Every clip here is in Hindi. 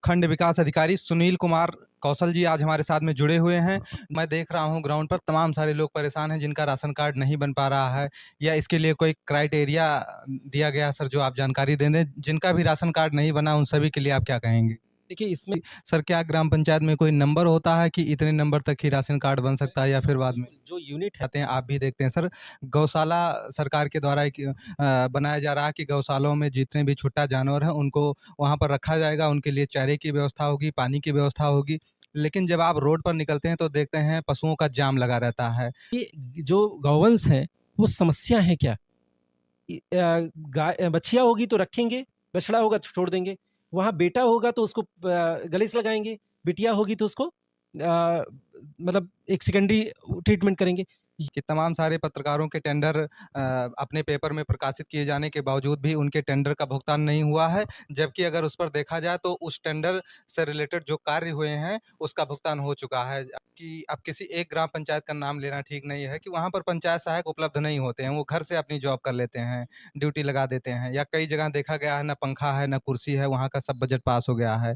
खंड विकास अधिकारी सुनील कुमार कौशल जी आज हमारे साथ में जुड़े हुए हैं। मैं देख रहा हूँ ग्राउंड पर तमाम सारे लोग परेशान हैं जिनका राशन कार्ड नहीं बन पा रहा है या इसके लिए कोई क्राइटेरिया दिया गया है सर, जो आप जानकारी दे दें। जिनका भी राशन कार्ड नहीं बना उन सभी के लिए आप क्या कहेंगे? देखिए इसमें सर, क्या ग्राम पंचायत में कोई नंबर होता है कि इतने नंबर तक ही राशन कार्ड बन सकता है या फिर बाद में जो यूनिट है आते हैं? आप भी देखते हैं सर, गौशाला सरकार के द्वारा एक बनाया जा रहा है कि गौशालों में जितने भी छुट्टा जानवर हैं उनको वहाँ पर रखा जाएगा, उनके लिए चारे की व्यवस्था होगी, पानी की व्यवस्था होगी। लेकिन जब आप रोड पर निकलते हैं तो देखते हैं पशुओं का जाम लगा रहता है। ये जो गौवंश है वो समस्या है क्या? गाय बछिया होगी तो रखेंगे, बछड़ा होगा तो छोड़ देंगे। वहाँ बेटा होगा तो उसको गले से लगाएँगे, बिटिया होगी तो उसको मतलब एक सेकेंडरी ट्रीटमेंट करेंगे। कि तमाम सारे पत्रकारों के टेंडर अपने पेपर में प्रकाशित किए जाने के बावजूद भी उनके टेंडर का भुगतान नहीं हुआ है। जबकि अगर उस पर देखा जाए तो उस टेंडर से रिलेटेड जो कार्य हुए हैं उसका भुगतान हो चुका है। कि अब किसी एक ग्राम पंचायत का नाम लेना ठीक नहीं है कि वहाँ पर पंचायत सहायक उपलब्ध नहीं होते हैं, वो घर से अपनी जॉब कर लेते हैं, ड्यूटी लगा देते हैं, या कई जगह देखा गया है ना पंखा है ना कुर्सी है, वहाँ का सब बजट पास हो गया है।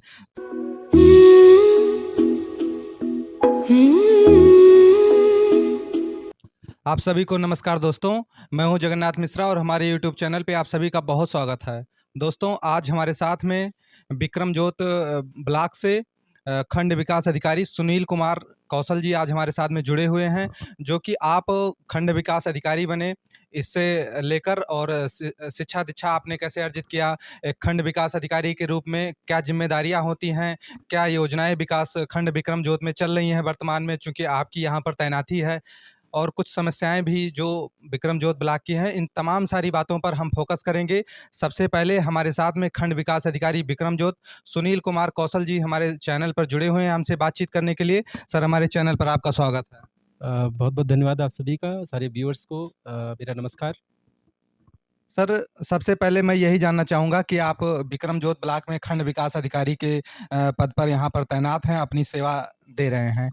आप सभी को नमस्कार दोस्तों, मैं हूं जगन्नाथ मिश्रा और हमारे यूट्यूब चैनल पे आप सभी का बहुत स्वागत है। दोस्तों, आज हमारे साथ में विक्रमजोत ब्लॉक से खंड विकास अधिकारी सुनील कुमार कौशल जी आज हमारे साथ में जुड़े हुए हैं, जो कि आप खंड विकास अधिकारी बने, इससे लेकर और शिक्षा दीक्षा आपने कैसे अर्जित किया, एक खंड विकास अधिकारी के रूप में क्या जिम्मेदारियां होती हैं, क्या योजनाएं विकास खंड विक्रमजोत में चल रही हैं वर्तमान में, चूँकि आपकी यहाँ पर तैनाती है, और कुछ समस्याएँ भी जो विक्रमजोत ब्लॉक की हैं, इन तमाम सारी बातों पर हम फ़ोकस करेंगे। सबसे पहले हमारे साथ में खंड विकास अधिकारी विक्रमजोत सुनील कुमार कौशल जी हमारे चैनल पर जुड़े हुए हैं हमसे बातचीत करने के लिए। सर, हमारे चैनल पर आपका स्वागत है। बहुत-बहुत धन्यवाद आप सभी का, सारे व्यूअर्स को मेरा नमस्कार। सर, सबसे पहले मैं यही जानना चाहूँगा कि आप विक्रमजोत ब्लॉक में खंड विकास अधिकारी के पद पर यहाँ पर तैनात हैं, अपनी सेवा दे रहे हैं।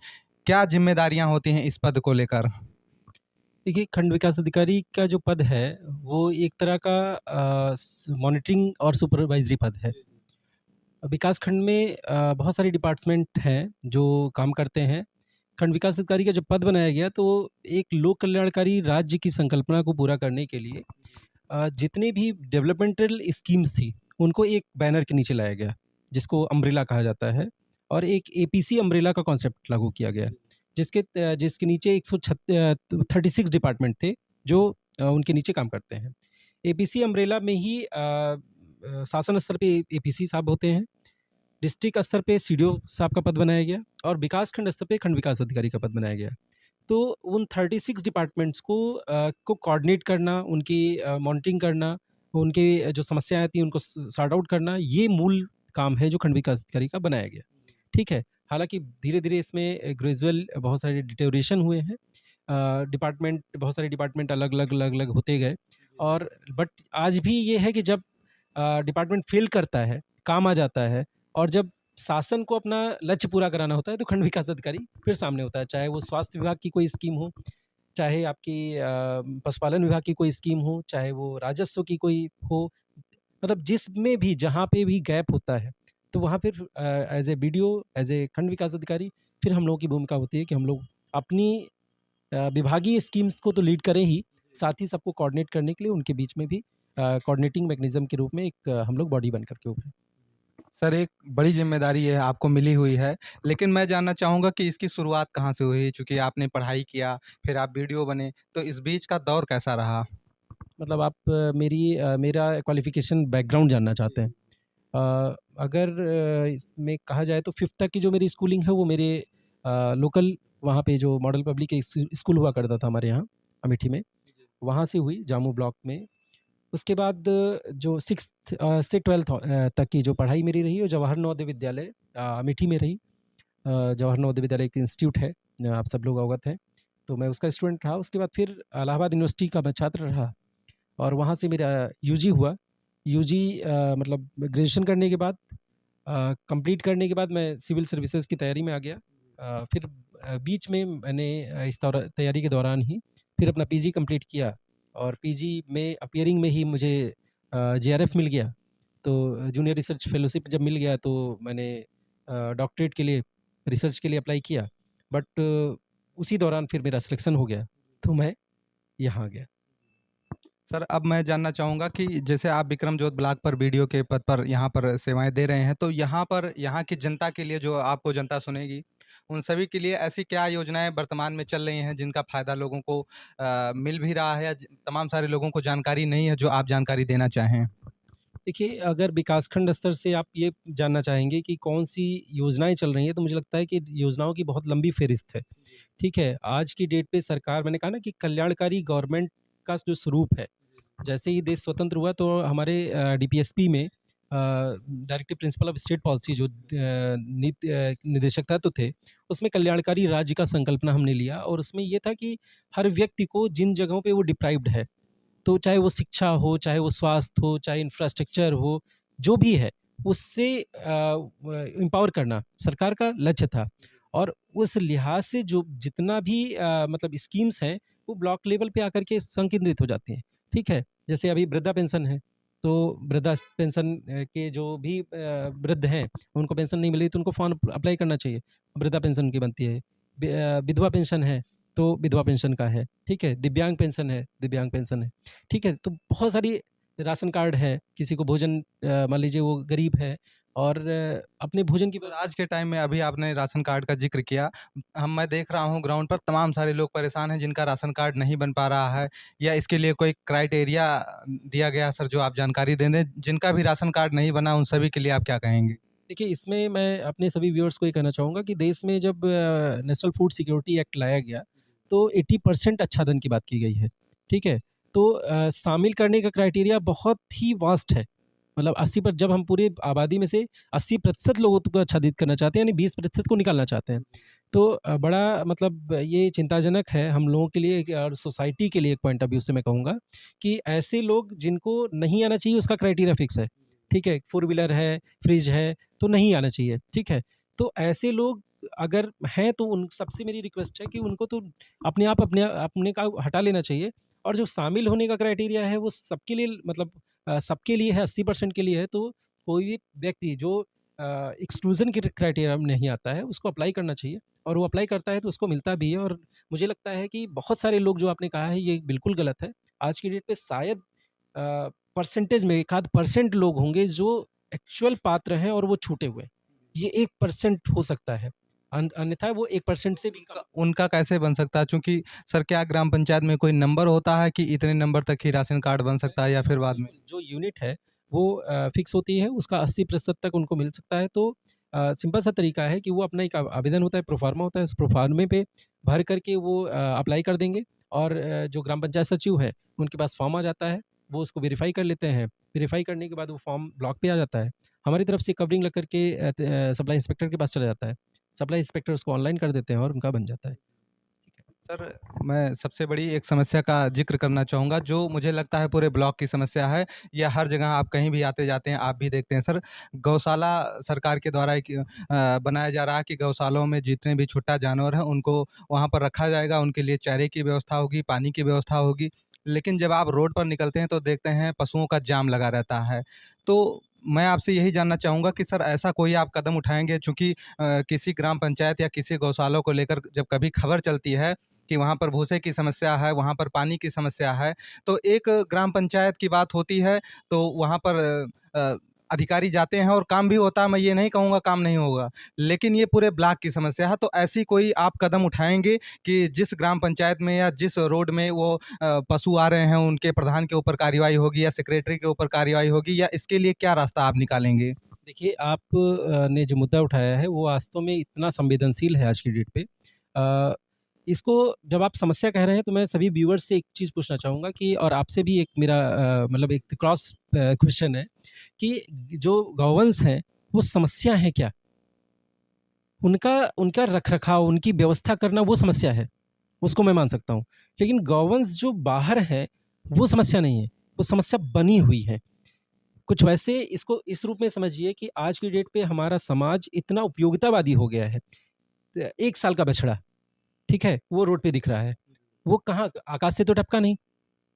क्या ज़िम्मेदारियाँ होती हैं इस पद को लेकर? देखिए खंड विकास अधिकारी का जो पद है वो एक तरह का मॉनिटरिंग और सुपरवाइजरी पद है। विकास खंड में बहुत सारे डिपार्टमेंट हैं जो काम करते हैं। खंड विकास अधिकारी का जब पद बनाया गया तो एक लोक कल्याणकारी राज्य की संकल्पना को पूरा करने के लिए जितने भी डेवलपमेंटल स्कीम्स थी उनको एक बैनर के नीचे लाया गया, जिसको अम्ब्रेला कहा जाता है, और एक एपीसी अम्ब्रेला का कॉन्सेप्ट लागू किया गया, जिसके नीचे 36 डिपार्टमेंट थे जो उनके नीचे काम करते हैं। एपीसी अम्ब्रेला में ही शासन स्तर पे एपीसी साहब होते हैं, डिस्ट्रिक्ट स्तर पे सीडीओ साहब का पद बनाया गया और विकास खंड स्तर पे खंड विकास अधिकारी का पद बनाया गया। तो उन 36 डिपार्टमेंट्स को कोऑर्डिनेट करना, उनकी मॉनिटरिंग करना, उनके जो समस्याएँ आती हैं उनको सॉर्ट आउट करना, ये मूल काम है जो खंड विकास अधिकारी का बनाया गया। ठीक है, हालाँकि धीरे-धीरे इसमें ग्रेजुअल बहुत सारे डिटेरियोरेशन हुए हैं। बहुत सारे डिपार्टमेंट अलग-अलग होते गए, और बट आज भी ये है कि जब डिपार्टमेंट फ़ेल करता है, काम आ जाता है, और जब शासन को अपना लक्ष्य पूरा कराना होता है तो खंड विकास अधिकारी फिर सामने होता है। चाहे वो स्वास्थ्य विभाग की कोई स्कीम हो, चाहे आपकी पशुपालन विभाग की कोई स्कीम हो, चाहे वो राजस्व की कोई हो, मतलब जिसमें भी जहाँ पे भी गैप होता है, तो वहाँ फिर as a BDO, as a खंड विकास अधिकारी, फिर हम लोगों की भूमिका होती है कि हम लोग अपनी विभागीय स्कीम्स को तो लीड करें ही, साथ ही सबको कोऑर्डिनेट करने के लिए उनके बीच में भी कोऑर्डिनेटिंग मैकेनिज़्म के रूप में एक हम लोग बॉडी बन कर के उभरें। सर, एक बड़ी ज़िम्मेदारी है आपको मिली हुई है, लेकिन मैं जानना चाहूँगा कि इसकी शुरुआत कहाँ से हुई? चूँकि आपने पढ़ाई किया, फिर आप बीडीओ बने, तो इस बीच का दौर कैसा रहा? मतलब आप मेरा क्वालिफ़िकेशन बैकग्राउंड जानना चाहते हैं। अगर इसमें कहा जाए तो 5th तक की जो मेरी स्कूलिंग है वो मेरे लोकल, वहाँ पे जो मॉडल पब्लिक स्कूल हुआ करता था हमारे यहाँ अमेठी में, वहाँ से हुई जामू ब्लॉक में। उसके बाद जो 6th से 12th तक की जो पढ़ाई मेरी रही वो जवाहर नवोदय विद्यालय अमेठी में रही। जवाहर नवोदय विद्यालय एक इंस्टीट्यूट है, आप सब लोग अवगत हैं। तो मैं उसका स्टूडेंट रहा। उसके बाद फिर इलाहाबाद यूनिवर्सिटी का मैं छात्र रहा, और वहाँ से मेरा यूजी हुआ। यूजी मतलब ग्रेजुएशन करने के बाद कंप्लीट करने के बाद मैं सिविल सर्विसेज की तैयारी में आ गया। फिर बीच में मैंने इस तैयारी के दौरान ही फिर अपना पीजी कंप्लीट किया, और पीजी में अपीयरिंग में ही मुझे जेआरएफ मिल गया। तो जूनियर रिसर्च फेलोशिप जब मिल गया तो मैंने डॉक्टरेट के लिए रिसर्च के लिए अप्लाई किया, बट उसी दौरान फिर मेरा सिलेक्शन हो गया, तो मैं यहाँ आ गया। सर, अब मैं जानना चाहूँगा कि जैसे आप विक्रमजोत ब्लॉक पर बीडीओ के पद पर यहाँ पर सेवाएँ दे रहे हैं, तो यहाँ पर यहाँ की जनता के लिए जो आपको जनता सुनेगी, उन सभी के लिए ऐसी क्या योजनाएँ वर्तमान में चल रही हैं जिनका फ़ायदा लोगों को मिल भी रहा है या तमाम सारे लोगों को जानकारी नहीं है, जो आप जानकारी देना चाहें? देखिए, अगर विकासखंड स्तर से आप ये जानना चाहेंगे कि कौन-सी योजनाएँ चल रही हैं, तो मुझे लगता है कि योजनाओं की बहुत लंबी फ़हरिस्त है, ठीक है? आज की डेट पे सरकार, मैंने कहा ना कि कल्याणकारी गवर्नमेंट का जो स्वरूप है, जैसे ही देश स्वतंत्र हुआ तो हमारे डीपीएसपी में directive principle of state policy जो निदेशक तत्व थे, उसमें कल्याणकारी राज्य का संकल्पना हमने लिया और उसमें ये था कि हर व्यक्ति को जिन जगहों पे वो डिप्राइव्ड है, तो चाहे वो शिक्षा हो, चाहे वो स्वास्थ्य हो, चाहे इंफ्रास्ट्रक्चर हो, जो भी है, उससे एम्पावर करना सरकार का लक्ष्य था। और उस लिहाज से जो जितना भी मतलब स्कीम्स हैं, वो ब्लॉक लेवल पे आकर के संकेंद्रित हो जाती हैं, ठीक है? जैसे अभी वृद्धा पेंशन है, तो वृद्धा पेंशन के जो भी वृद्ध हैं, उनको पेंशन नहीं मिल रही तो उनको फॉर्म अप्लाई करना चाहिए, वृद्धा पेंशन उनकी बनती है। विधवा पेंशन है, तो विधवा पेंशन का है, ठीक है? दिव्यांग पेंशन है, दिव्यांग पेंशन है, ठीक है? तो बहुत सारी राशन कार्ड है, किसी को भोजन मान लीजिए वो गरीब है और अपने भोजन की सर, आज के टाइम में अभी आपने राशन कार्ड का ज़िक्र किया। मैं देख रहा हूँ ग्राउंड पर तमाम सारे लोग परेशान हैं जिनका राशन कार्ड नहीं बन पा रहा है या इसके लिए कोई क्राइटेरिया दिया गया सर जो आप जानकारी दे दें? जिनका भी राशन कार्ड नहीं बना उन सभी के लिए आप क्या कहेंगे? देखिए, इसमें मैं अपने सभी व्यूअर्स को ये कहना चाहूँगा कि देश में जब नेशनल फूड सिक्योरिटी एक्ट लाया गया, तो 80% आच्छादन की बात की गई है, ठीक है? तो शामिल करने का क्राइटेरिया बहुत ही वास्ट है। मतलब 80 पर जब हम पूरी आबादी में से 80% लोगों को आच्छादित करना चाहते हैं, यानी 20% को निकालना चाहते हैं। तो बड़ा मतलब ये चिंताजनक है हम लोगों के लिए और सोसाइटी के लिए एक पॉइंट ऑफ व्यू से मैं कहूँगा कि ऐसे लोग जिनको नहीं आना चाहिए उसका क्राइटेरिया फिक्स है, ठीक है? फोर व्हीलर है, फ्रिज है, तो नहीं आना चाहिए, ठीक है? तो ऐसे लोग अगर हैं तो उन सबसे मेरी रिक्वेस्ट है कि उनको तो अपने का हटा लेना चाहिए और जो शामिल होने का क्राइटेरिया है वो सबके लिए मतलब सबके लिए है, 80% के लिए है, तो कोई भी व्यक्ति जो एक्सक्लूज़न के क्राइटेरिया में नहीं आता है उसको अप्लाई करना चाहिए और वो अप्लाई करता है तो उसको मिलता भी है और मुझे लगता है कि बहुत सारे लोग जो आपने कहा है ये बिल्कुल गलत है। आज की डेट पे शायद परसेंटेज में 1 आध % लोग होंगे जो एक्चुअल पात्र हैं और वो छूटे हुए हैं। ये 1% हो सकता है। अन्यथा वो 1% से भी कम। उनका कैसे बन सकता है? चूँकि सर क्या ग्राम पंचायत में कोई नंबर होता है कि इतने नंबर तक ही राशन कार्ड बन सकता है या फिर बाद में? जो यूनिट है वो फिक्स होती है, उसका 80% तक उनको मिल सकता है। तो सिंपल सा तरीका है कि वो अपना एक आवेदन होता है, प्रोफ़ार्मा होता है, उस प्रोफ़ार्मे पे भर कर के वो अप्लाई कर देंगे और जो ग्राम पंचायत सचिव है, उनके पास फ़ॉर्म आ जाता है, वो उसको वेरीफ़ाई कर लेते हैं। वेरीफ़ाई करने के बाद वो फ़ॉर्म ब्लॉक पे आ जाता है। हमारी तरफ से कवरिंग लग कर के सप्लाई इंस्पेक्टर के पास चला जाता है। सप्लाई इंस्पेक्टर उसको ऑनलाइन कर देते हैं और उनका बन जाता है। सर, मैं सबसे बड़ी एक समस्या का ज़िक्र करना चाहूँगा, जो मुझे लगता है पूरे ब्लॉक की समस्या है या हर जगह आप कहीं भी आते-जाते हैं, आप भी देखते हैं सर, गौशाला सरकार के द्वारा एक बनाया जा रहा है कि गौशालाओं में जितने भी छुट्टा जानवर हैं, उनको वहाँ पर रखा जाएगा, उनके लिए चारे की व्यवस्था होगी, पानी की व्यवस्था होगी। लेकिन जब आप रोड पर निकलते हैं, तो देखते हैं पशुओं का जाम लगा रहता है। तो मैं आपसे यही जानना चाहूँगा कि सर ऐसा कोई आप कदम उठाएँगे चूँकि किसी ग्राम पंचायत या किसी गौशाला को लेकर जब कभी खबर चलती है कि वहाँ पर भूसे की समस्या है, वहाँ पर पानी की समस्या है, तो एक ग्राम पंचायत की बात होती है, तो वहाँ पर अधिकारी जाते हैं और काम भी होता है, मैं ये नहीं कहूँगा काम नहीं होगा। लेकिन ये पूरे ब्लॉक की समस्या है, तो ऐसी कोई आप कदम उठाएँगे कि जिस ग्राम पंचायत में या जिस रोड में वो पशु आ रहे हैं, उनके प्रधान के ऊपर कार्रवाई होगी या सेक्रेटरी के ऊपर कार्रवाई होगी या इसके लिए क्या रास्ता आप निकालेंगे? देखिए, आप ने जो मुद्दा उठाया है वो वास्तव में इतना संवेदनशील है आज की डेट पे। इसको जब आप समस्या कह रहे हैं तो मैं सभी व्यूअर्स से एक चीज़ पूछना चाहूँगा कि और आपसे भी एक मेरा मतलब एक क्रॉस क्वेश्चन है कि जो गौवंश हैं, वो समस्या है क्या? उनका उनका रख-रखाव, उनकी व्यवस्था करना वो समस्या है, उसको मैं मान सकता हूँ। लेकिन गौवंश जो बाहर है, वो समस्या नहीं है, वो समस्या बनी हुई है। कुछ वैसे इसको इस रूप में समझिए कि आज की डेट पे हमारा समाज इतना उपयोगितावादी हो गया है। 1 साल का बछड़ा, ठीक है? वो रोड पे दिख रहा है। वो कहाँ आकाश से तो टपका नहीं,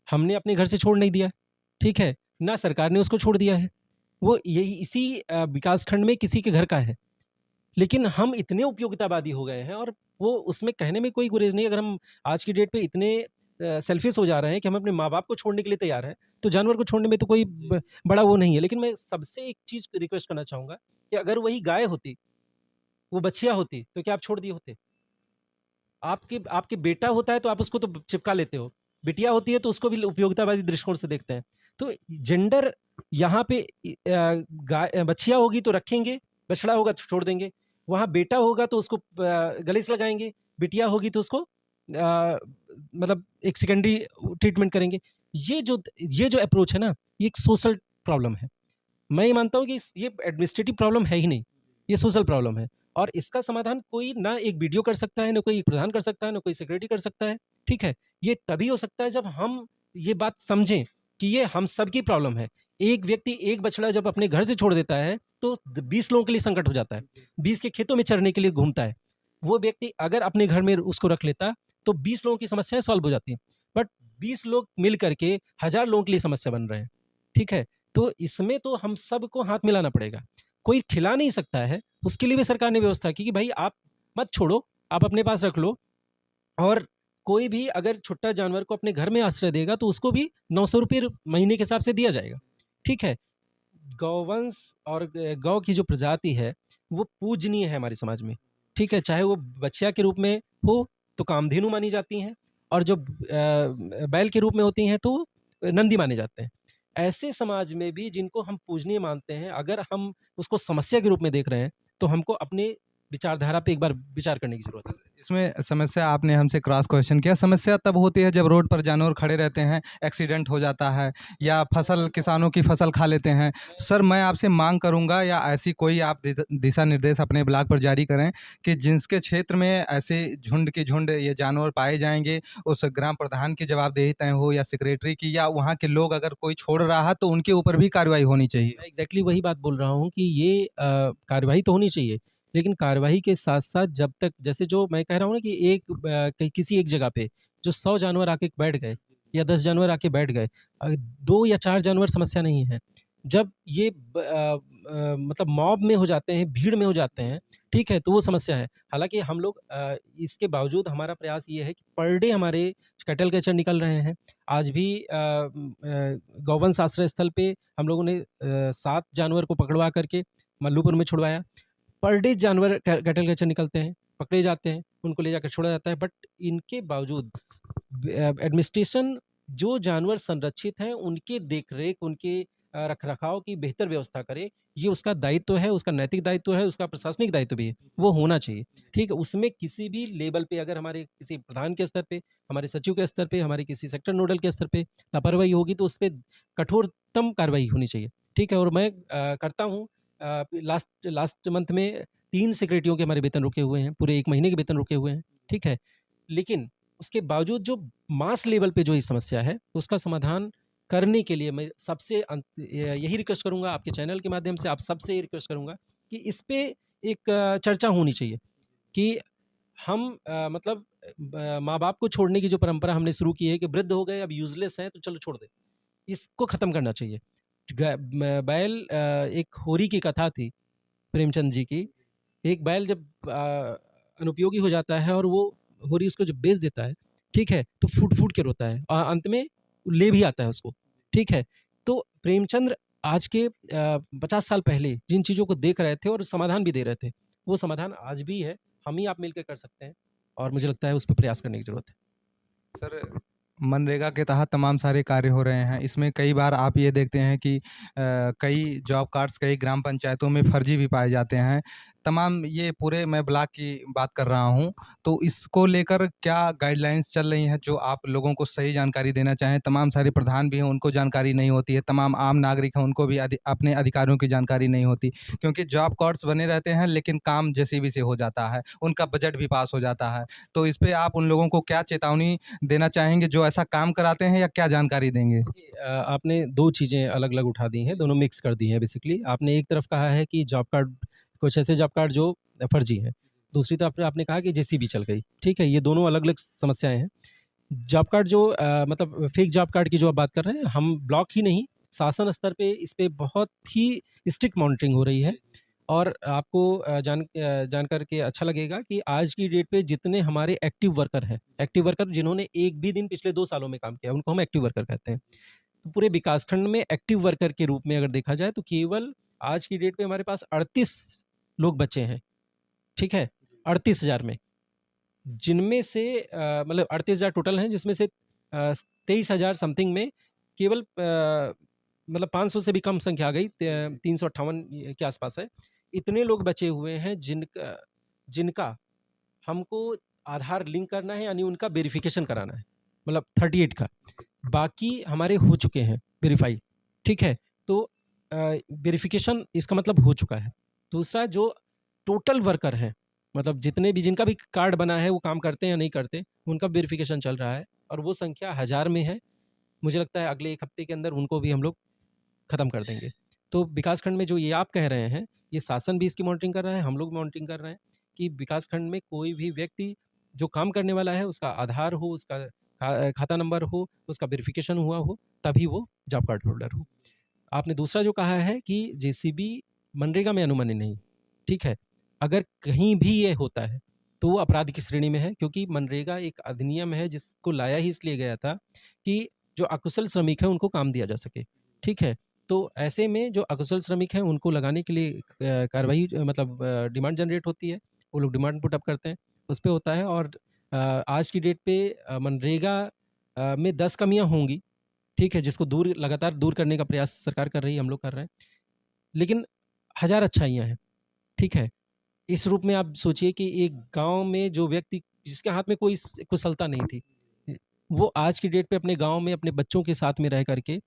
हमने अपने घर से छोड़ नहीं दिया, ठीक है? ना सरकार ने उसको छोड़ दिया है। वो यही इसी विकास खंड में किसी के घर का है। लेकिन हम इतने उपयोगितावादी हो गए हैं, और वो उसमें कहने में कोई गुरेज नहीं। अगर हम आज की डेट पे इतने सेल्फिश हो जा रहे हैं कि हम अपने माँ-बाप को छोड़ने के लिए तैयार हैं, तो जानवर को छोड़ने में तो कोई बड़ा वो नहीं है। लेकिन मैं सबसे एक चीज़ रिक्वेस्ट करना चाहूँगा कि अगर वही गाय होती, वो बछिया होती, तो क्या आप छोड़ दिए होते? आपके आपके बेटा होता है तो आप उसको तो चिपका लेते हो। बिटिया होती है तो उसको भी उपयोगितावादी दृष्टिकोण से देखते हैं। तो जेंडर यहाँ पे बछिया होगी तो रखेंगे, बछड़ा होगा तो छोड़ देंगे। वहाँ बेटा होगा तो उसको गले से लगाएँगे, बिटिया होगी तो उसको मतलब एक सेकेंडरी ट्रीटमेंट करेंगे। ये जो अप्रोच है ना, ये एक सोशल प्रॉब्लम है। मैं ये मानता हूँ कि ये एडमिनिस्ट्रेटिव प्रॉब्लम है ही नहीं, ये सोशल प्रॉब्लम है। और इसका समाधान कोई ना एक बीडीओ कर सकता है, ना कोई एक प्रधान कर सकता है, ना कोई सेक्रेटरी कर सकता है, ठीक है? ये तभी हो सकता है जब हम ये बात समझें कि ये हम सबकी प्रॉब्लम है। एक व्यक्ति एक बछड़ा जब अपने घर से छोड़ देता है, तो 20 लोगों के लिए संकट हो जाता है। 20 के खेतों में चरने के लिए घूमता है। वो व्यक्ति अगर अपने घर में उसको रख लेता, तो 20 लोगों की समस्याएँ सॉल्व हो जाती। बट 20 लोग मिल कर के 1000 लोगों के लिए समस्या बन रहे हैं, ठीक है? तो इसमें तो हम सबको हाथ मिलाना पड़ेगा। कोई खिला नहीं सकता है, उसके लिए भी सरकार ने व्यवस्था की कि भाई आप मत छोड़ो, आप अपने पास रख लो। और कोई भी अगर छुट्टा जानवर को अपने घर में आश्रय देगा तो उसको भी 900 रुपये महीने के हिसाब से दिया जाएगा, ठीक है? गौवंश और गौ की जो प्रजाति है, वो पूजनीय है हमारे समाज में, ठीक है? चाहे वो बछिया के रूप में हो, तो कामधेनु मानी जाती हैं, और जो बैल के रूप में होती हैं, तो नंदी माने जाते हैं। ऐसे समाज में भी जिनको हम पूजनीय मानते हैं, अगर हम उसको समस्या के रूप में देख रहे हैं, तो हमको अपने विचारधारा पे एक बार विचार करने की ज़रूरत है। इसमें समस्या आपने हमसे क्रॉस क्वेश्चन किया। समस्या तब होती है जब रोड पर जानवर खड़े रहते हैं, एक्सीडेंट हो जाता है या फसल किसानों की फसल खा लेते हैं। सर मैं आपसे मांग करूंगा या ऐसी कोई आप दिशा निर्देश अपने ब्लॉग पर जारी करें कि जिसके क्षेत्र में ऐसे झुंड के झुंड ये जानवर पाए जाएंगे, उस ग्राम प्रधान की जवाबदेही तय हो या सेक्रेटरी की, या वहाँ के लोग अगर कोई छोड़ रहा है तो उनके ऊपर भी कार्रवाई होनी चाहिए। मैं एग्ज़ैक्टली वही बात बोल रहा हूँ कि ये कार्रवाई तो होनी चाहिए, लेकिन कार्रवाई के साथ-साथ जब तक, जैसे जो मैं कह रहा हूँ ना कि किसी एक जगह पे जो 100 जानवर आके बैठ गए या 10 जानवर आके बैठ गए, 2 या 4 जानवर समस्या नहीं है। जब ये मतलब मॉब में हो जाते हैं, भीड़ में हो जाते हैं, ठीक है? तो वो समस्या है। हालाँकि हम लोग इसके बावजूद हमारा प्रयास ये है कि पर डे हमारे कैटल कैचर निकल रहे हैं। आज भी गौवंश आश्रय स्थल पे हम लोगों ने 7 जानवर को पकड़वा करके मल्लूपुर में छुड़वाया। पर डे जानवर कैटल कैचर निकलते हैं, पकड़े जाते हैं, उनको ले जाकर छोड़ा जाता है। बट इनके बावजूद एडमिनिस्ट्रेशन जो जानवर संरक्षित हैं, उनके देख-रेख, उनके रख-रखाव की बेहतर व्यवस्था करे, ये उसका दायित्व है, उसका नैतिक दायित्व है, उसका प्रशासनिक दायित्व भी है, वो होना चाहिए, ठीक है? उसमें किसी भी लेवल पे अगर हमारे किसी प्रधान के स्तर पे, हमारे सचिव के स्तर पे, हमारे किसी सेक्टर नोडल के स्तर पे लापरवाही होगी, तो उसपे कठोरतम कार्रवाई होनी चाहिए, ठीक है? और मैं करता हूँ, लास्ट लास्ट मंथ में 3 सेक्रेटरियों के हमारे वेतन रुके हुए हैं, पूरे 1 महीने के वेतन रुके हुए हैं, ठीक है? लेकिन उसके बावजूद जो मास लेवल पे जो ये समस्या है, उसका समाधान करने के लिए मैं सबसे यही रिक्वेस्ट करूँगा, आपके चैनल के माध्यम से आप सबसे ये रिक्वेस्ट करूँगा कि इस पे एक चर्चा होनी चाहिए कि हम मतलब माँ-बाप को छोड़ने की जो परंपरा हमने शुरू की है कि वृद्ध हो गए, अब यूज़लेस हैं, तो चलो छोड़ दें। इसको ख़त्म करना चाहिए। बैल एक होरी की कथा थी प्रेमचंद जी की। एक बैल जब अनुपयोगी हो जाता है और वो होरी उसको जब बेच देता है, ठीक है? तो फूट-फूट के रोता है और अंत में ले भी आता है उसको, ठीक है? तो प्रेमचंद आज के 50 साल पहले जिन चीज़ों को देख रहे थे और समाधान भी दे रहे थे, वो समाधान आज भी है। हम ही आप मिलकर कर सकते हैं, और मुझे लगता है उस पे प्रयास करने की ज़रूरत है। सर मनरेगा के तहत तमाम सारे कार्य हो रहे हैं। इसमें कई बार आप ये देखते हैं कि कई जॉब कार्ड्स कई ग्राम पंचायतों में फर्जी भी पाए जाते हैं। तमाम ये पूरे मैं ब्लॉक की बात कर रहा हूँ, तो इसको लेकर क्या गाइडलाइंस चल रही हैं जो आप लोगों को सही जानकारी देना चाहें? तमाम सारे प्रधान भी हैं, उनको जानकारी नहीं होती है, तमाम आम नागरिक हैं, उनको भी अपने अधिकारों की जानकारी नहीं होती। क्योंकि जॉब कार्ड्स बने रहते हैं लेकिन काम जेसीबी से हो जाता है, उनका बजट भी पास हो जाता है। तो इस पे आप उन लोगों को क्या चेतावनी देना चाहेंगे जो ऐसा काम कराते हैं, या क्या जानकारी देंगे? देखिए, आपने 2 चीज़ें अलग-अलग उठा दी हैं, दोनों मिक्स कर दी हैं बेसिकली। आपने एक तरफ कहा है कि जॉब कार्ड, कुछ ऐसे जॉब कार्ड जो फर्जी हैं। दूसरी तरफ आपने कहा कि जेसीबी चल गई, ठीक है? ये दोनों अलग-अलग समस्याएँ हैं। जॉब कार्ड जो मतलब फेक जॉब कार्ड की जो आप बात कर रहे हैं, हम ब्लॉक ही नहीं, शासन स्तर पे इस पे बहुत ही स्ट्रिक्ट मॉनिटरिंग हो रही है। और आपको जानकर के अच्छा लगेगा कि आज की डेट पे जितने हमारे एक्टिव वर्कर जिन्होंने एक भी दिन पिछले 2 सालों में काम किया, उनको हम एक्टिव वर्कर कहते हैं। तो पूरे विकासखंड में एक्टिव वर्कर के रूप में अगर देखा जाए तो केवल आज की डेट पे हमारे पास 38 लोग बचे हैं, ठीक है? 38,000 में, जिनमें से मतलब 38,000 टोटल हैं, जिसमें से 23,000 समथिंग में केवल मतलब 500 से भी कम संख्या आ गई, 358 के आसपास है। इतने लोग बचे हुए हैं जिनका हमको आधार लिंक करना है, यानी उनका वेरिफिकेशन कराना है, मतलब 38 का। बाकी हमारे हो चुके हैं वेरीफाई, ठीक है? तो वेरिफिकेशन इसका मतलब हो चुका है। दूसरा, जो टोटल वर्कर हैं, मतलब जितने भी जिनका भी कार्ड बना है वो काम करते हैं या नहीं करते, उनका वेरिफिकेशन चल रहा है और वो संख्या 1000 में है। मुझे लगता है अगले 1 हफ्ते के अंदर उनको भी हम लोग ख़त्म कर देंगे। तो विकासखंड में जो ये आप कह रहे हैं, ये शासन भी इसकी मॉनिटरिंग कर रहा है, हम लोग भी मॉनिटरिंग कर रहे हैं कि विकासखंड में कोई भी व्यक्ति जो काम करने वाला है, उसका आधार हो, उसका खाता नंबर हो, उसका वेरिफिकेशन हुआ हो, तभी वो जॉब कार्ड होल्डर हो। आपने दूसरा जो कहा है कि जेसीबी मनरेगा में अनुमन्य नहीं, ठीक है? अगर कहीं भी ये होता है, तो वो अपराध की श्रेणी में है, क्योंकि मनरेगा एक अधिनियम है जिसको लाया ही इसलिए गया था कि जो अकुशल श्रमिक हैं, उनको काम दिया जा सके, ठीक है? तो ऐसे में जो अकुशल श्रमिक हैं, उनको लगाने के लिए कार्रवाई मतलब डिमांड जनरेट होती है, वो लोग डिमांड पुट अप करते हैं, उस पे होता है। और आज की डेट पे मनरेगा में 10 कमियाँ होंगी, ठीक है? जिसको लगातार दूर करने का प्रयास सरकार कर रही है, हम लोग कर रहे हैं। लेकिन 1000 अच्छाइयाँ हैं, ठीक है? इस रूप में आप सोचिए कि एक गाँव में जो व्यक्ति जिसके हाथ में कोई कुशलता नहीं थी, वो आज की डेट पे अपने गाँव में अपने बच्चों के साथ में रह करके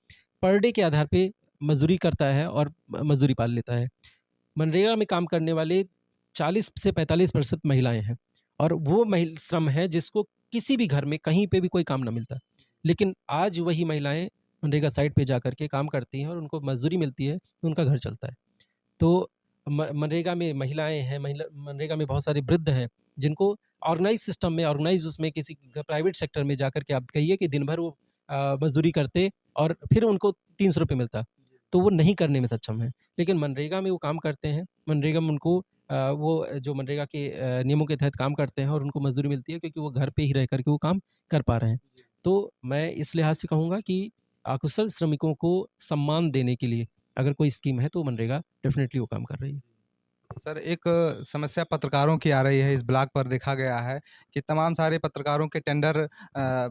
पर डे के आधार पे मज़दूरी करता है और मज़दूरी पाल लेता है। मनरेगा में काम करने वाले 40 से 45% महिलाएँ हैं और वो श्रम है जिसको किसी भी घर में कहीं पे भी कोई काम ना मिलता। लेकिन आज वही महिलाएँ मनरेगा साइट पे जा कर के काम करती हैं और उनको मज़दूरी मिलती है, तो उनका घर चलता है। तो मनरेगा में महिलाएँ हैं, मनरेगा में बहुत सारे वृद्ध हैं, जिनको ऑर्गेनाइज़ सिस्टम में, ऑर्गेनाइज़ उसमें किसी प्राइवेट सेक्टर में जाकर के आप कहिए कि दिन भर वो मज़दूरी करते और फिर उनको 300 रुपए मिलता, तो वो नहीं करने में सक्षम हैं। लेकिन मनरेगा में वो काम करते हैं, मनरेगा में उनको वो जो मनरेगा के नियमों के तहत काम करते हैं और उनको मज़दूरी मिलती है, क्योंकि वो घर पे ही रह कर के वो काम कर पा रहे हैं। तो मैं इस लिहाज से कहूँगा कि अकुशल श्रमिकों को सम्मान देने के लिए अगर कोई स्कीम है, तो मनरेगा डेफ़िनेटली वो काम कर रही है। सर, एक समस्या पत्रकारों की आ रही है, इस ब्लॉग पर देखा गया है कि तमाम सारे पत्रकारों के टेंडर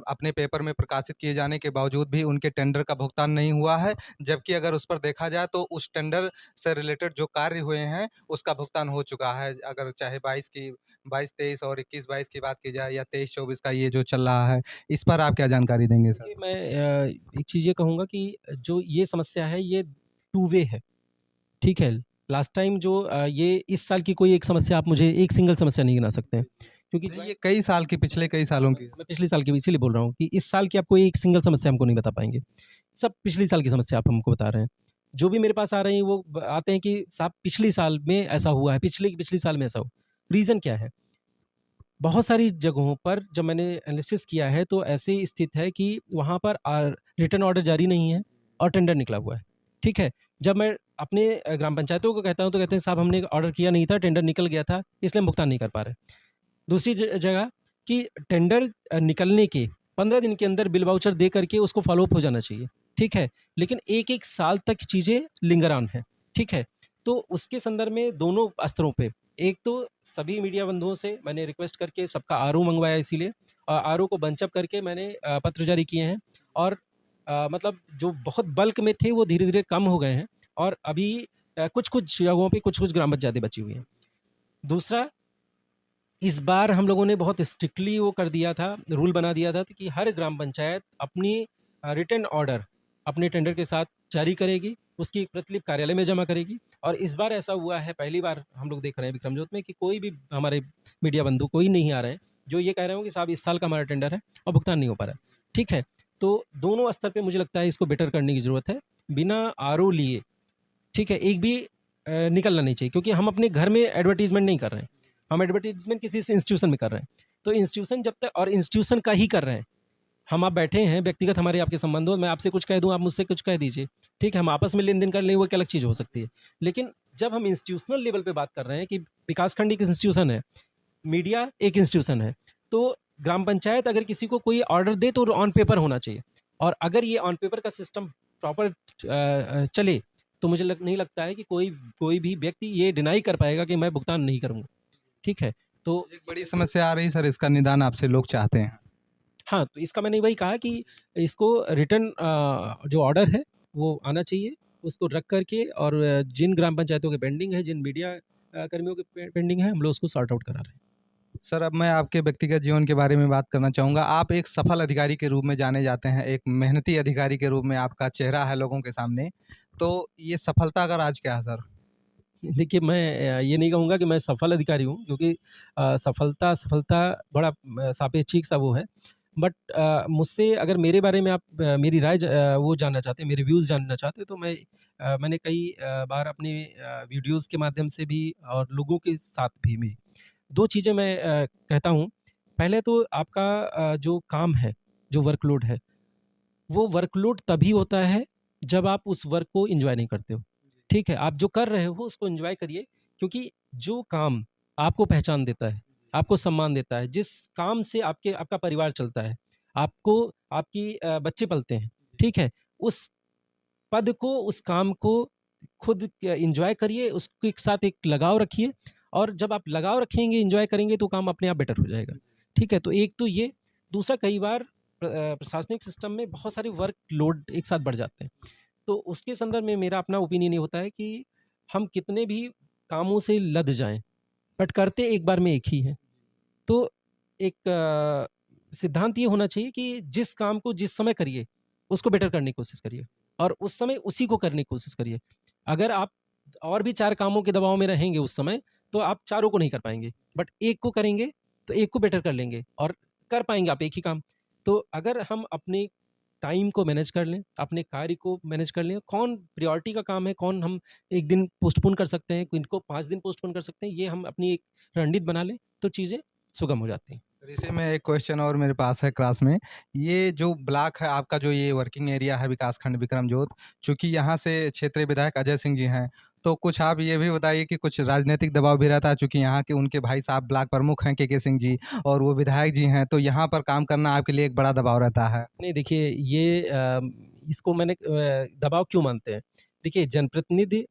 अपने पेपर में प्रकाशित किए जाने के बावजूद भी उनके टेंडर का भुगतान नहीं हुआ है। जबकि अगर उस पर देखा जाए तो उस टेंडर से रिलेटेड जो कार्य हुए हैं, उसका भुगतान हो चुका है। अगर चाहे 22-23 और 21-22 की बात की जाए या 23-24 का ये जो चल रहा है, इस पर आप क्या जानकारी देंगे सर? देखिए, मैं एक चीज़ ये कहूँगा कि जो ये समस्या है, ये टू वे है, ठीक है? लास्ट टाइम जो ये इस साल की कोई एक समस्या आप मुझे एक सिंगल समस्या नहीं गिना सकते हैं, क्योंकि नहीं, ये कई साल की, पिछले कई सालों की। मैं पिछले साल की भी इसीलिए बोल रहा हूँ कि इस साल की आप कोई एक सिंगल समस्या हमको नहीं बता पाएँगे। सब पिछले साल की समस्या आप हमको बता रहे हैं। जो भी मेरे पास आ रही हैं, वो आते हैं कि साहब पिछले साल में ऐसा हुआ है, पिछले साल में ऐसा हुआ। रीज़न क्या है? बहुत सारी जगहों पर जब मैंने एनालिसिस किया है, तो ऐसी स्थिति है कि वहाँ पर रिटर्न ऑर्डर जारी नहीं है और टेंडर निकला हुआ है, ठीक है? जब मैं अपने ग्राम पंचायतों को कहता हूँ, तो कहते हैं साहब हमने ऑर्डर किया नहीं था, टेंडर निकल गया था, इसलिए हम भुगतान नहीं कर पा रहे। दूसरी जगह कि टेंडर निकलने के 15 दिन के अंदर बिल वाउचर दे करके उसको फ़ॉलो अप हो जाना चाहिए, ठीक है? लेकिन 1-1 साल तक चीज़ें लिंगर ऑन हैं, ठीक है? तो उसके संदर्भ में दोनों स्तरों पे, एक तो सभी मीडिया बंधुओं से मैंने रिक्वेस्ट करके सबका आरओ मँगवाया, इसीलिए आरओ को बंच अप करके मैंने पत्र जारी किए हैं और मतलब जो बहुत बल्क में थे, वो धीरे-धीरे कम हो गए हैं और अभी कुछ-कुछ जगहों पे कुछ-कुछ ग्राम पंचायतें बची हुई हैं। दूसरा, इस बार हम लोगों ने बहुत स्ट्रिक्टली वो कर दिया था, रूल बना दिया था कि हर ग्राम पंचायत अपनी रिटन ऑर्डर अपने टेंडर के साथ जारी करेगी, उसकी एक प्रतिलिपि कार्यालय में जमा करेगी। और इस बार ऐसा हुआ है, पहली बार हम लोग देख रहे हैं विक्रमजोत में कि कोई भी हमारे मीडिया बंधु कोई नहीं आ रहे हैं, जो ये कह रहे हो कि साहब इस साल का हमारा टेंडर है और भुगतान नहीं हो पा रहा है, ठीक है? तो दोनों स्तर पे मुझे लगता है इसको बेटर करने की ज़रूरत है, बिना आरओ लिए, ठीक है? एक भी निकलना नहीं चाहिए, क्योंकि हम अपने घर में एडवर्टाइज़मेंट नहीं कर रहे हैं। हम एडवर्टाइज़मेंट किसी इंस्टीट्यूशन में कर रहे हैं। तो इंस्टीट्यूशन जब तक और इंस्टीट्यूशन का ही कर रहे हैं। हम आप बैठे हैं, व्यक्तिगत हमारे आपके संबंध हो, मैं आपसे कुछ कह दूँ, आप मुझसे कुछ कह दीजिए, ठीक है? हम आपस में लेन-देन कर लें, वो एक अलग चीज़ हो सकती है। लेकिन जब हम इंस्टीट्यूशनल लेवल पे बात कर रहे हैं कि विकासखंड एक इंस्टीट्यूशन है, मीडिया एक इंस्टीट्यूशन है, तो ग्राम पंचायत अगर किसी को कोई ऑर्डर दे तो ऑन पेपर होना चाहिए, और अगर ये ऑन पेपर का सिस्टम प्रॉपर चले, तो मुझे नहीं लगता है कि कोई कोई भी व्यक्ति ये डिनाई कर पाएगा कि मैं भुगतान नहीं करूँगा, ठीक है? तो एक बड़ी समस्या आ रही सर, इसका निदान आपसे लोग चाहते हैं। हाँ, तो इसका मैंने वही कहा कि इसको रिटर्न जो ऑर्डर है वो आना चाहिए, उसको रख कर के, और जिन ग्राम पंचायतों के पेंडिंग है, जिन मीडिया कर्मियों के पेंडिंग है, हम लोग उसको सॉर्ट आउट करा रहे हैं। सर, अब मैं आपके व्यक्तिगत जीवन के बारे में बात करना चाहूँगा। आप एक सफल अधिकारी के रूप में जाने जाते हैं, एक मेहनती अधिकारी के रूप में आपका चेहरा है लोगों के सामने। तो ये सफलता का राज क्या है सर? देखिए, मैं ये नहीं कहूँगा कि मैं सफल अधिकारी हूँ, क्योंकि सफलता बड़ा सापेक्षिक सा वो है। बट मुझसे अगर मेरे बारे में आप मेरी राय वो जानना चाहते हैं, मेरे व्यूज़ जानना चाहते हैं, तो मैंने कई बार अपने वीडियोज़ के माध्यम से भी और लोगों के साथ भी में 2 चीज़ें मैं कहता हूँ। पहले तो आपका जो काम है, जो वर्कलोड है, वो वर्कलोड तभी होता है जब आप उस वर्क को एन्जॉय नहीं करते हो। ठीक है? आप जो कर रहे हो उसको एन्जॉय करिए, क्योंकि जो काम आपको पहचान देता है, आपको सम्मान देता है, जिस काम से आपका परिवार चलता है, आपको आपकी बच्चे पलते हैं, ठीक है? उस पद को, उस काम को खुद एन्जॉय करिए, उसके साथ एक लगाव रखिए, और जब आप लगाव रखेंगे, एन्जॉय करेंगे, तो काम अपने आप बेटर हो जाएगा। ठीक है? तो एक तो ये, दूसरा, कई बार प्रशासनिक सिस्टम में बहुत सारे वर्कलोड एक साथ बढ़ जाते हैं। तो उसके संदर्भ में मेरा अपना ओपिनियन ये होता है कि हम कितने भी कामों से लद जाएँ, बट करते एक बार में एक ही हैं। तो एक सिद्धांत ये होना चाहिए कि जिस काम को जिस समय करिए, उसको बेटर करने की कोशिश करिए, और उस समय उसी को करने की कोशिश करिए। अगर आप और भी 4 कामों के दबाव में रहेंगे उस समय, तो आप चारों को नहीं कर पाएँगे। बट एक को करेंगे, तो एक को बेटर कर लेंगे, और कर पाएँगे आप एक ही काम। तो अगर हम अपने टाइम को मैनेज कर लें, अपने कार्य को मैनेज कर लें, कौन प्रायोरिटी का काम है, कौन हम 1 दिन पोस्टपोन कर सकते हैं, किनको 5 दिन पोस्टपोन कर सकते हैं, ये हम अपनी एक रणनीति बना लें, तो चीज़ें सुगम हो जाती हैं। सर, इसी में एक क्वेश्चन और मेरे पास है क्लास में। ये जो ब्लॉक है आपका, जो ये वर्किंग एरिया है विकासखंड विक्रमजोत, चूँकि यहाँ से क्षेत्रीय विधायक अजय सिंह जी हैं, तो कुछ आप ये भी बताइए कि कुछ राजनीतिक दबाव भी रहता है, चूँकि यहाँ के उनके भाई साहब ब्लॉक प्रमुख हैं के सिंह जी, और वो विधायक जी हैं, तो यहाँ पर काम करना आपके लिए एक बड़ा दबाव रहता है। नहीं, देखिए, ये इसको मैंने दबाव क्यों मानते हैं? देखिए, जनप्रतिनिधि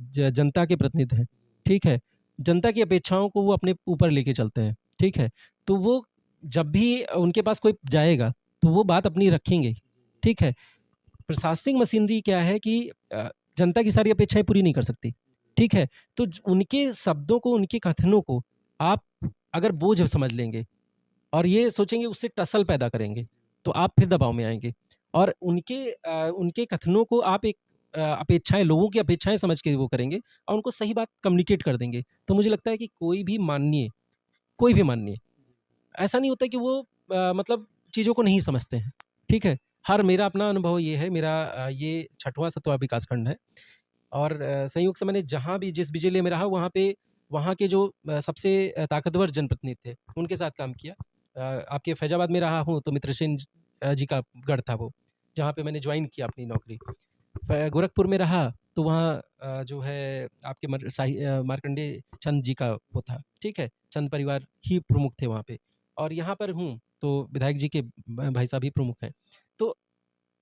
जनता के प्रतिनिधि हैं, ठीक है? जनता की अपेक्षाओं को वो अपने ऊपर लेके चलते हैं, ठीक है? तो वो जब भी उनके पास कोई जाएगा, तो वो बात अपनी रखेंगे, ठीक है? प्रशासनिक मशीनरी क्या है कि जनता की सारी अपेक्षाएँ पूरी नहीं कर सकती, ठीक है? तो उनके शब्दों को, उनके कथनों को आप अगर बोझ समझ लेंगे और ये सोचेंगे उससे टसल पैदा करेंगे, तो आप फिर दबाव में आएँगे। और उनके कथनों को आप एक अपेक्षाएँ, लोगों की अपेक्षाएँ समझ के वो करेंगे, और उनको सही बात कम्युनिकेट कर देंगे। तो मुझे लगता है कि कोई भी माननीय, ऐसा नहीं होता कि वो मतलब चीज़ों को नहीं समझते हैं, ठीक है? हर मेरा अपना अनुभव ये है, मेरा ये 6वाँ 7वाँ विकासखंड है, और संयोग से मैंने जहाँ भी जिस भी ज़िले में रहा, वहाँ पे वहाँ के जो सबसे ताकतवर जनप्रतिनिधि थे, उनके साथ काम किया। आपके फैज़ाबाद में रहा हूँ, तो मित्र सेन जी का गढ़ था वो, जहाँ पे मैंने जॉइन किया अपनी नौकरी। गोरखपुर में रहा, तो वहाँ जो है आपके मार्कंडेय चंद जी का वो था, ठीक है? चंद परिवार ही प्रमुख थे वहाँ पे, और यहाँ पर हूँ, तो विधायक जी के भाई साहब ही प्रमुख हैं। तो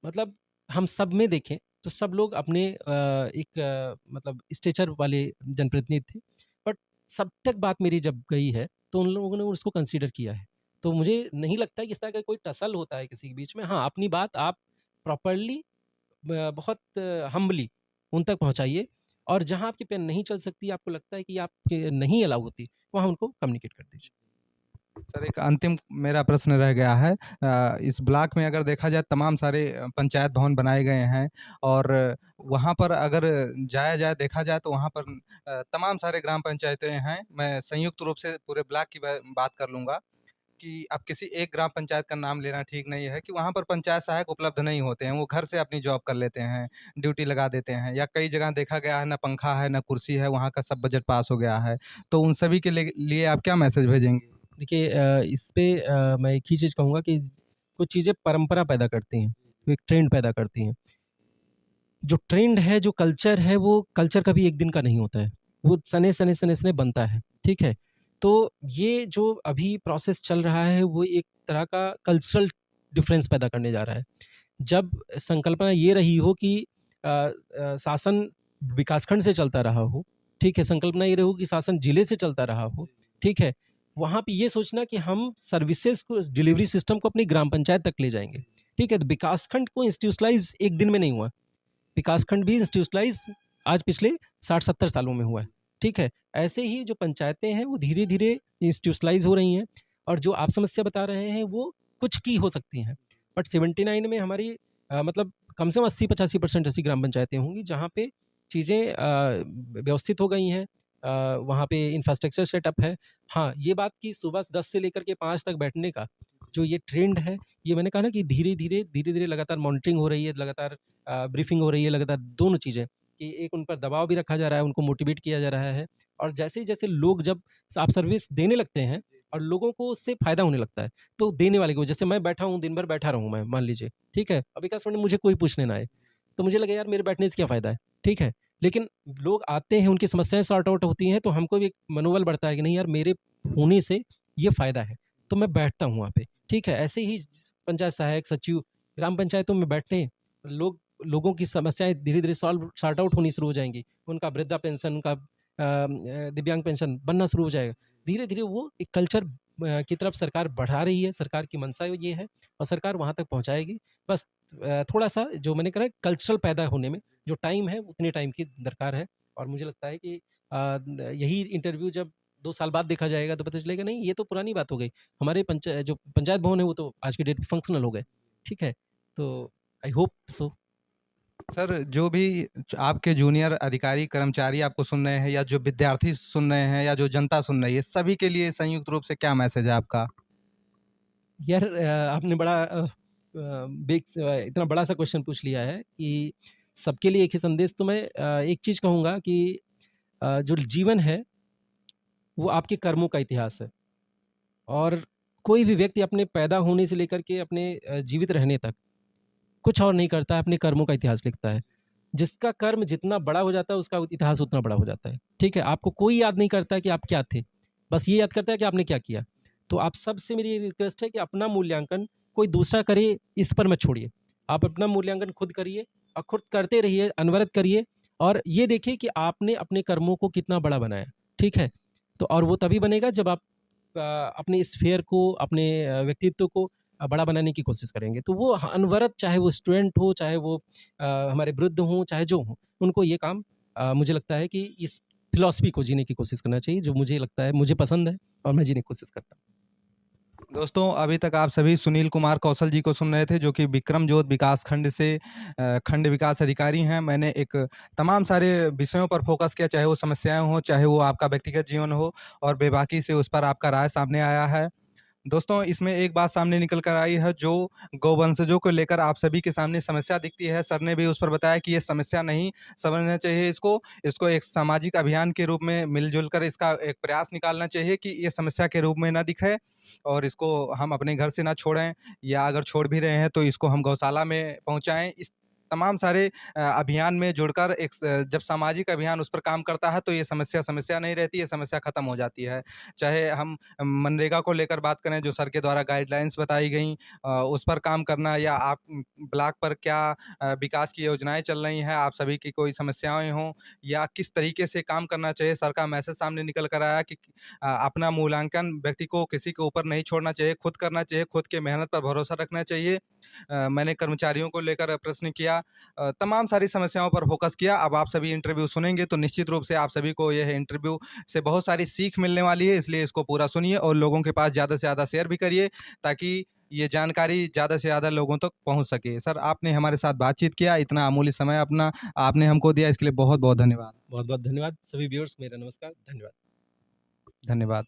मतलब हम सब में देखें, तो सब लोग अपने एक मतलब स्टेचर वाले जनप्रतिनिधि थे। बट सब तक बात मेरी जब गई है, तो उन लोगों ने उसको कंसीडर किया है। तो मुझे नहीं लगता है कि इस तरह का कोई टसल होता है किसी के बीच में। हाँ, अपनी बात आप प्रॉपर्ली बहुत हम्बली उन तक पहुँचाइए, और जहाँ आपकी पेन नहीं चल सकती, आपको लगता है कि आपके नहीं अलाउ होती, वहाँ उनको कम्युनिकेट कर दीजिए। सर, एक अंतिम मेरा प्रश्न रह गया है। इस ब्लॉक में अगर देखा जाए तमाम सारे पंचायत भवन बनाए गए हैं, और वहाँ पर अगर जाया जाए, देखा जाए, तो वहाँ पर तमाम सारे ग्राम पंचायतें हैं। मैं संयुक्त रूप से पूरे ब्लॉक की बात कर लूँगा कि अब किसी एक ग्राम पंचायत का नाम लेना ठीक नहीं है कि वहाँ पर पंचायत सहायक उपलब्ध नहीं होते हैं। वो घर से अपनी जॉब कर लेते हैं, ड्यूटी लगा देते हैं, या कई जगह देखा गया है ना पंखा है, ना कुर्सी है, वहाँ का सब बजट पास हो गया है। तो उन सभी के लिए आप क्या मैसेज भेजेंगे? देखिए, इस पे मैं एक ही चीज़ कहूँगा कि कुछ चीज़ें परंपरा पैदा करती हैं, वो एक ट्रेंड पैदा करती हैं। जो ट्रेंड है, जो कल्चर है, वो कल्चर कभी एक दिन का नहीं होता है। वो सने-सने बनता है, ठीक है? तो ये जो अभी प्रोसेस चल रहा है, वो एक तरह का कल्चरल डिफरेंस पैदा करने जा रहा है। जब संकल्पना ये रही हो कि शासन विकासखंड से चलता रहा हो, ठीक है? संकल्पना ये रही हो कि शासन जिले से चलता रहा हो, ठीक है? वहाँ पे ये सोचना कि हम सर्विसेज़ को, डिलीवरी सिस्टम को अपनी ग्राम पंचायत तक ले जाएँगे, ठीक है? तो विकासखंड को इंस्टीट्यूशलाइज़ एक दिन में नहीं हुआ। विकासखंड भी इंस्टीट्यूशलाइज़ आज पिछले 60-70 सालों में हुआ है, ठीक है? ऐसे ही जो पंचायतें हैं, वो धीरे-धीरे इंस्टीट्यूशलाइज़ हो रही हैं और जो आप समस्या बता रहे हैं, वो कुछ की हो सकती हैं। बट 79 में हमारी मतलब कम से कम 80-85% ऐसी ग्राम पंचायतें होंगी, जहाँ पे चीज़ें व्यवस्थित हो गई हैं। वहाँ पे इंफ्रास्ट्रक्चर सेटअप है। हाँ, ये बात कि सुबह 10 से लेकर के 5 तक बैठने का जो ये ट्रेंड है, ये मैंने कहा ना कि धीरे-धीरे लगातार मॉनिटरिंग हो रही है, लगातार ब्रीफिंग हो रही है, लगातार दोनों चीज़ें कि एक उन पर दबाव भी रखा जा रहा है, उनको मोटिवेट किया जा रहा है और जैसे-जैसे लोग जब आप सर्विस देने लगते हैं और लोगों को उससे फ़ायदा होने लगता है, तो देने वाले को, जैसे मैं बैठा हूँ, दिन भर बैठा रहूँ मैं, मान लीजिए, ठीक है? अब विकास फंड मुझे कोई पूछने ना आए, तो मुझे लगे यार मेरे बैठने से क्या फ़ायदा है, ठीक है? लेकिन लोग आते हैं, उनकी समस्याएँ सॉर्ट आउट होती हैं, तो हमको भी एक मनोबल बढ़ता है कि नहीं यार मेरे होने से ये फ़ायदा है, तो मैं बैठता हूँ वहाँ पे, ठीक है? ऐसे ही पंचायत सहायक, सचिव, ग्राम पंचायतों में बैठने, लोगों की समस्याएँ धीरे-धीरे सॉर्ट आउट होनी शुरू हो जाएँगी। उनका वृद्धा पेंशन, उनका दिव्यांग पेंशन बनना शुरू हो जाएगा। धीरे-धीरे वो एक कल्चर की तरफ सरकार बढ़ा रही है, सरकार की मंशा ये है और सरकार वहाँ तक पहुँचाएगी। बस थोड़ा-सा जो मैंने कहा कल्चरल पैदा होने में जो टाइम है, उतने टाइम की दरकार है और मुझे लगता है कि यही इंटरव्यू जब 2 साल बाद देखा जाएगा तो पता चलेगा नहीं ये तो पुरानी बात हो गई। हमारे जो पंचायत भवन है वो तो आज की डेट में फंक्शनल हो गए। ठीक है? तो आई होप सो। सर, जो भी आपके जूनियर अधिकारी, कर्मचारी आपको सुन रहे हैं या जो विद्यार्थी सुन रहे हैं या जो जनता सुन रही है, सभी के लिए संयुक्त रूप से क्या मैसेज है आपका? यार आपने बड़ा इतना बड़ा-सा क्वेश्चन पूछ लिया है कि सबके लिए एक ही संदेश तो मैं एक चीज़ कहूँगा कि जो जीवन है, वो आपके कर्मों का इतिहास है और कोई भी व्यक्ति अपने पैदा होने से लेकर के अपने जीवित रहने तक कुछ और नहीं करता है, अपने कर्मों का इतिहास लिखता है। जिसका कर्म जितना बड़ा हो जाता है, उसका इतिहास उतना बड़ा हो जाता है। ठीक है? आपको कोई याद नहीं करता है कि आप क्या थे, बस ये याद करता है कि आपने क्या किया। तो आप सबसे मेरी ये रिक्वेस्ट है कि अपना मूल्यांकन कोई दूसरा करे, इस पर मत छोड़िए। आप अपना मूल्यांकन खुद करिए और खुद करते रहिए, अनवरत करिए और ये देखिए कि आपने अपने कर्मों को कितना बड़ा बनाया। ठीक है? तो और वो तभी बनेगा जब आप अपने स्फीयर को, अपने व्यक्तित्व को बड़ा बनाने की कोशिश करेंगे। तो वो अनवरत, चाहे वो स्टूडेंट हो, चाहे वो हमारे वृद्ध हों, चाहे जो हों, उनको ये काम मुझे लगता है कि इस फ़िलॉसफ़ी को जीने की कोशिश करना चाहिए, जो मुझे लगता है मुझे पसंद है और मैं जीने की कोशिश करता हूँ। दोस्तों, अभी तक आप सभी सुनील कुमार कौशल जी को सुन रहे थे, जो कि विक्रमजोत विकास खंड से खंड विकास अधिकारी हैं। मैंने एक तमाम सारे विषयों पर फ़ोकस किया, चाहे वो समस्याएँ हों, चाहे वो आपका व्यक्तिगत जीवन हो और बेबाकी से उस पर आपका राय सामने आया है। दोस्तों, इसमें एक बात सामने निकल कर आई है, जो गौवंशजों को लेकर आप सभी के सामने समस्या दिखती है। सर ने भी उस पर बताया कि ये समस्या नहीं समझना चाहिए इसको, इसको एक सामाजिक अभियान के रूप में मिल-जुल कर इसका एक प्रयास निकालना चाहिए कि ये समस्या के रूप में ना दिखे और इसको हम अपने घर से ना छोड़ें या अगर छोड़ भी रहे हैं तो इसको हम गौशाला में पहुँचाएँ। इस तमाम सारे अभियान में जुड़कर एक जब सामाजिक अभियान उस पर काम करता है तो ये समस्या नहीं रहती है, समस्या खत्म हो जाती है। चाहे हम मनरेगा को लेकर बात करें, जो सर के द्वारा गाइडलाइंस बताई गई, उस पर काम करना या आप ब्लॉक पर क्या विकास की योजनाएँ चल रही हैं, आप सभी की कोई समस्याएँ हों या किस तरीके से काम करना चाहिए, सर का मैसेज सामने निकल कर आया कि अपना मूल्यांकन व्यक्ति को किसी के ऊपर नहीं छोड़ना चाहिए, खुद करना चाहिए, खुद के मेहनत पर भरोसा रखना चाहिए। मैंने कर्मचारियों को लेकर प्रश्न किया, तमाम सारी समस्याओं पर फ़ोकस किया। अब आप सभी इंटरव्यू सुनेंगे तो निश्चित रूप से आप सभी को यह इंटरव्यू से बहुत सारी सीख मिलने वाली है, इसलिए इसको पूरा सुनिए और लोगों के पास ज़्यादा से ज़्यादा शेयर भी करिए, ताकि ये जानकारी ज़्यादा से ज़्यादा लोगों तक पहुँच सके। सर, आपने हमारे साथ बातचीत किया, इतना अमूल्य समय अपना आपने हमको दिया, इसके लिए बहुत-बहुत धन्यवाद। बहुत-बहुत धन्यवाद। सभी व्यूअर्स मेरा नमस्कार। धन्यवाद। धन्यवाद।